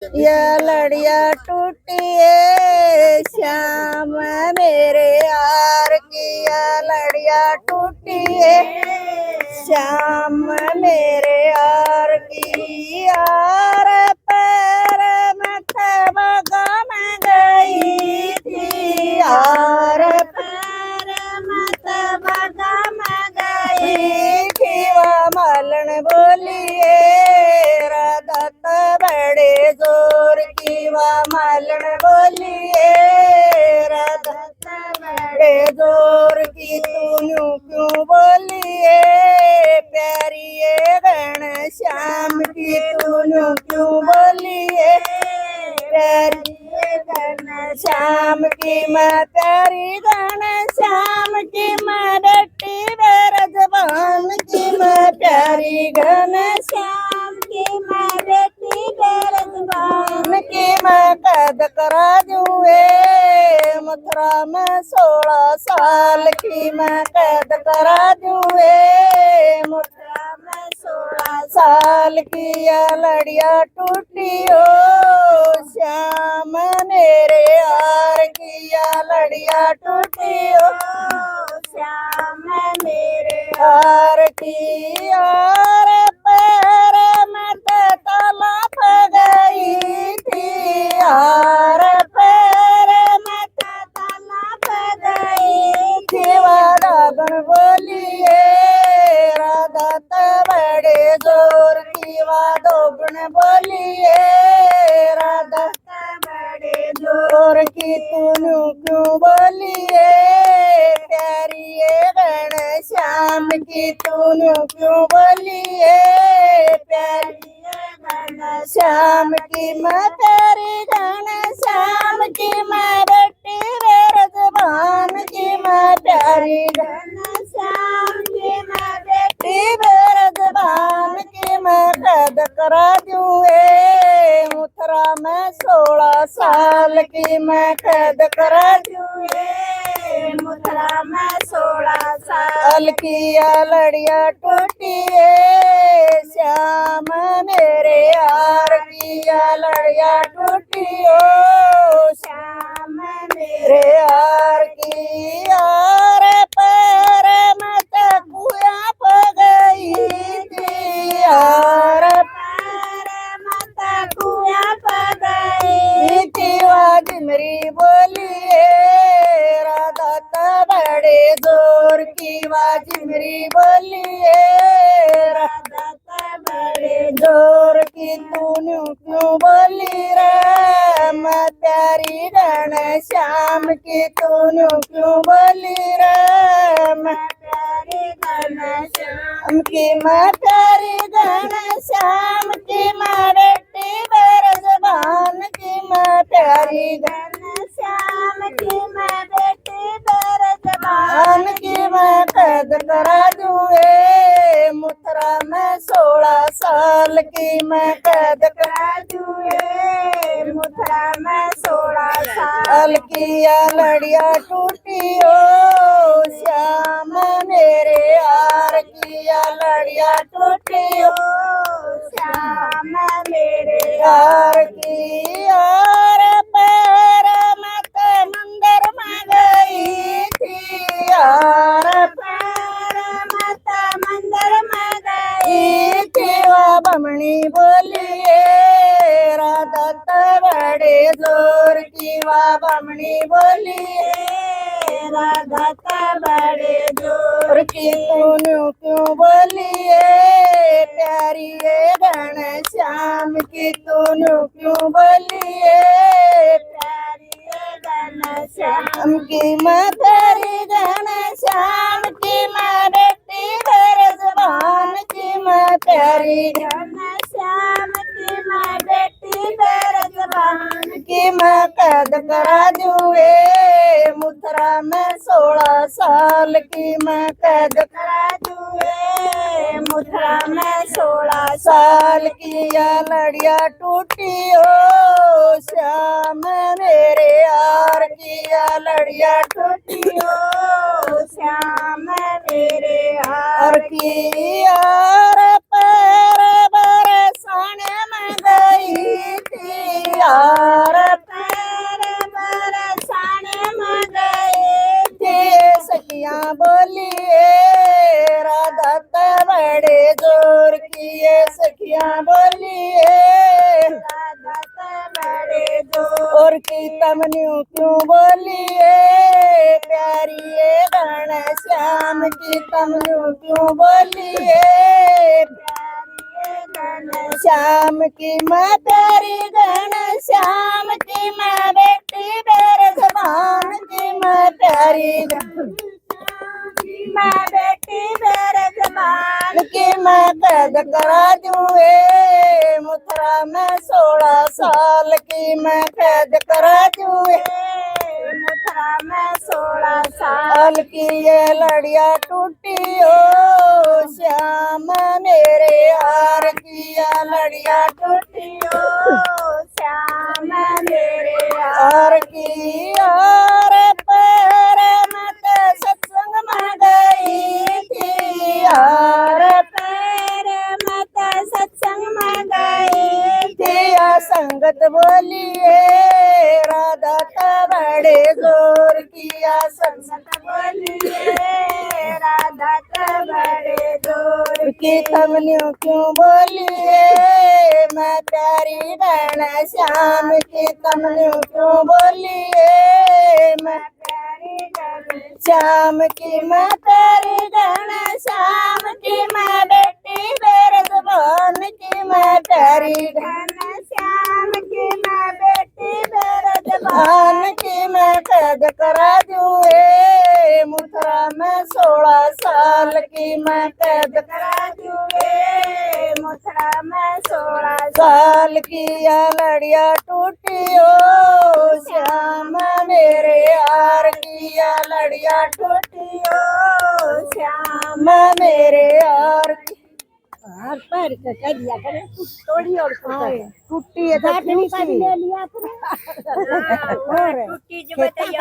या लड़िया टूटी है श्याम मेरे यार की, या लड़िया टूटी है श्याम मेरे यार की। यार पैर मत बगा मैं गई थी, यार पैर मत बगा मैं गई थी। वह मालन बोलिए राधा बड़े जोर की, वह मालन बोलिए राधा बड़े जोर की। तू यूं क्यों बोलिए प्यारी ये घन श्याम की, तू यूं क्यों बोलिए प्यारी ये घन श्याम की। मैं प्यारी घन श्याम की, मैं बेटी बेरजबान की, मैं प्यारी घन श्याम की, मैं बेटी बेरजबान की। मैं कैद करा दूए मथुरा में 16 साल की, मैं कैद करा दूए मथुरा में 16 साल की। या लड़िया टूटी हो श्याम मेरे यार की, या लड़िया टूटी हो श्याम मेरे यार की। यार पैर में तलप गई थी, यार पैर में तलप गई थी। रागन बोलिए राधा बड़े जोर की, वादोगुण बोलिए राधा बड़े जोर की। तू क्यों बोलिए प्यारी ये घन श्याम की, तू क्यों बोलिए प्यारी ये घन श्याम की। मैं प्यारी घन श्याम की, मैं बेटी बेरजबान की, मैं प्यारी घन श्याम की, मैं बेटी बेरजबान की। मैं कैद करा दूए मथुरा में 16 साल की, मैं कैद करा दूए मथुरा में 16 साल की। या लड़िया टूटी है श्याम मेरे यार की, या लड़िया टूटी हो श्याम मेरे यार की। यार पैर मत कुआ प गई थी, यार पैर मत कुआ प गई थी। वाजिमरी बोलिए राधा बड़े जोर की, वाजिमरी बोलिए राधा बड़े जोर की। तू क्यों बोली रे मैं प्यारी घन श्याम की, तू क्यों बोली रे मैं प्यारी घन श्याम की। मैं प्यारी घन श्याम की, मैं बेटी बेरजबान की, मैं प्यारी घन श्याम की, मैं बेटी बेरजबान की। मैं कैद करा दूए मथुरा में 16 साल की, मैं कैद करा दूए मथुरा में 16 साल की। या लड़िया टूटी हो श्याम मेरे यार की, या लड़िया टूटी हो श्याम मेरे यार की। यार पैर मत मंदिर में गई थी, यार पैर मत मंदिर में गई थी। वह बमनी बोलिए राधा बड़े जोर की, वह बमनी बोलिए राधा बड़े जोर की। तू क्यों बोलिए प्यारी ये घन श्याम की, तू क्यों बोलिए प्यारी ये घन श्याम की। मैं प्यारी घन श्याम की, मैं बेटी बेरजबान की, मैं प्यारी घन श्याम की, मैं बेटी बेरजबान की। मैं कैद करा दूए मथुरा में 16 साल की, मैं कैद करा दूए मथुरा में 16 साल की। या लड़िया टूटी हो श्याम मेरे यार की, या लड़िया टूटी हो श्याम मेरे यार की। यार पैर बरसाने में गई थी, यार पैर बरसाने में गई थी सखियां बोलिए राधा तो बड़े जोर किए सखियां बोलिए राधा तो बड़े जोर की तमन्यू क्यों बोलिए प्यारी ये घन श्याम की तमन्यू क्यों बोलिए श्याम की माँ प्यारी घन श्याम की माँ बेटी बेर जबान की माँ प्यारी माँ बेटी बेर जबान की मैं कैद करा दूँ मथुरा में 16 साल की मैं कैद करा दूँ मथुरा में 16 साल की ये लड़िया टूटी हो श्याम मेरे हार की ये लड़िया टूटी हो श्याम मेरे हार की यार पैर मत सत्संग में गई थी यार पैर मत सत्संग में गई थी संगत बोलिए राधा का बड़े जोर किया संगत बोलिए राधा का बड़े जोर की तमन्यू क्यों बोलिए मैं प्यारी घन श्याम की तमन्यू क्यों बोलिए मैं प्यारी घन श्याम की मैं प्यारी घन श्याम की मैं बेटी बेर जबान की मैं प्यारी घन श्याम की मैं बेटी बेर जबान की मैं कैद करा दूँ मथुरा में 16 साल की मैं कैद करा दूँ मथुरा में 16 साल की या लड़िया टूटी हो श्याम मेरे हार की या लड़िया टूटी हो श्याम मेरे हार की हार पैर का कह दिया करे थोड़ी और टूटी है तो ले लिया टूटी जो बताइए